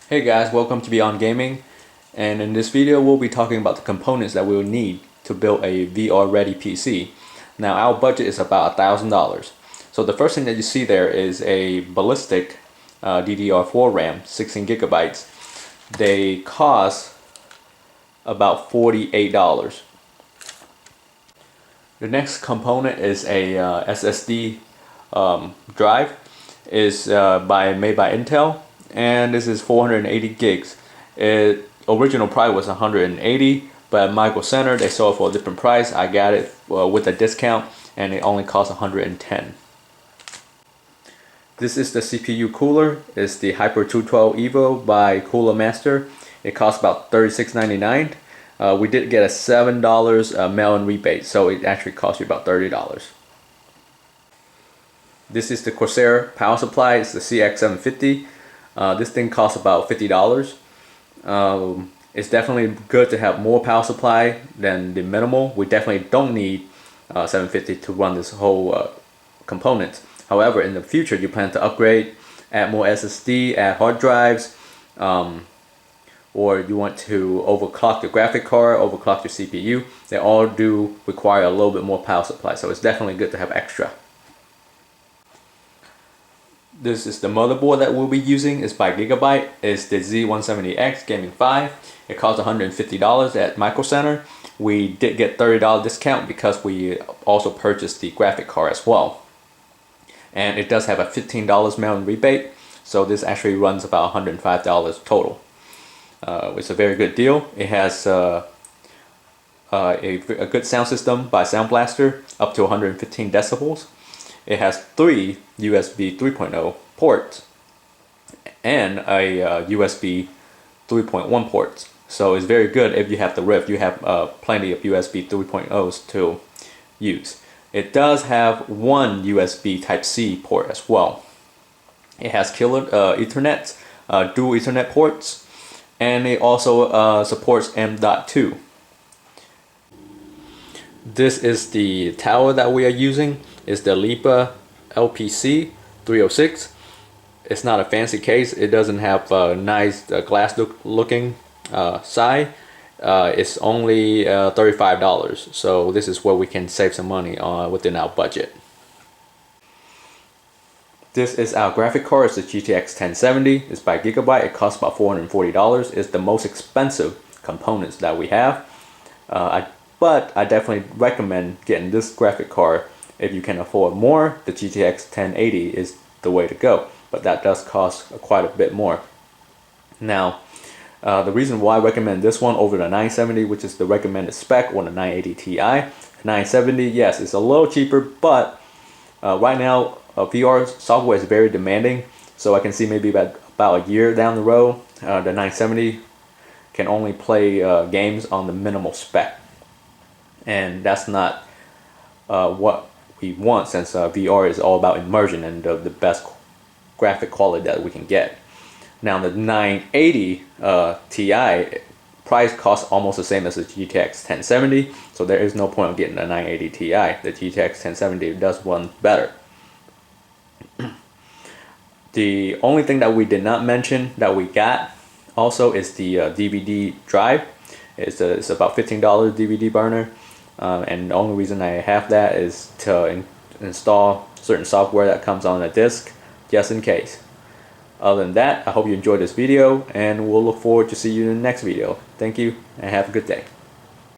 Hey guys, welcome to Beyond Gaming, and in this video we'll be talking about the components that we'll need to build a VR ready PC. Now our budget is about $1,000. So the first thing that you see there is a ballistic DDR4 RAM, 16 gigabytes. They cost about $48. The next component is a SSD drive. Is made by Intel, and this is 480 gigs. Original price was 180, but at Micro Center they sold it for a different price. I got it with a discount, and it only cost 110. This is the CPU cooler. It's the Hyper 212 Evo by Cooler Master. It costs about $36.99. We did get a $7 mail-in rebate, so it actually cost you about $30. This is the Corsair power supply. It's the CX750. This thing costs about $50. It's definitely good to have more power supply than the minimal. We definitely don't need 750 to run this whole component. However, in the future, you plan to upgrade, add more SSD, add hard drives, or you want to overclock your graphic card, overclock your CPU. They all do require a little bit more power supply, so it's definitely good to have extra. This is the motherboard that we'll be using. It's by Gigabyte. It's the Z170X Gaming 5. It costs $150 at Micro Center. We did get $30 discount because we also purchased the graphic card as well. And it does have a $15 mail-in rebate, so this actually runs about $105 total. It's a very good deal. It has a good sound system by Sound Blaster, up to 115 decibels. It has 3 USB 3.0 ports and a USB 3.1 ports. So it's very good if you have the Rift. You have plenty of USB 3.0s to use. It does have one USB Type-C port as well. It has killer Ethernet, dual Ethernet ports, and it also supports M.2. This is the tower that we are using. It's the Lipa LPC 306. It's not a fancy case. It doesn't have a nice glass looking side. It's only $35. So this is where we can save some money within our budget. This is our graphic card. It's the GTX 1070. It's by Gigabyte. It costs about $440. It's the most expensive components that we have. But I definitely recommend getting this graphic card. If you can afford more, the GTX 1080 is the way to go, but that does cost quite a bit more. Now, the reason why I recommend this one over the 970, which is the recommended spec, or the 980 Ti. 970, yes, it's a little cheaper, but right now VR software is very demanding, so I can see maybe about a year down the road, the 970 can only play games on the minimal spec, and that's not what we want, since VR is all about immersion and the best graphic quality that we can get. Now the 980 Ti price costs almost the same as the GTX 1070, so there is no point of getting the 980 Ti. The GTX 1070 does run better. The only thing that we did not mention that we got also is the DVD drive. It's about $15 DVD burner. And the only reason I have that is to install certain software that comes on a disk, just in case. Other than that, I hope you enjoyed this video, and we'll look forward to see you in the next video. Thank you, and have a good day.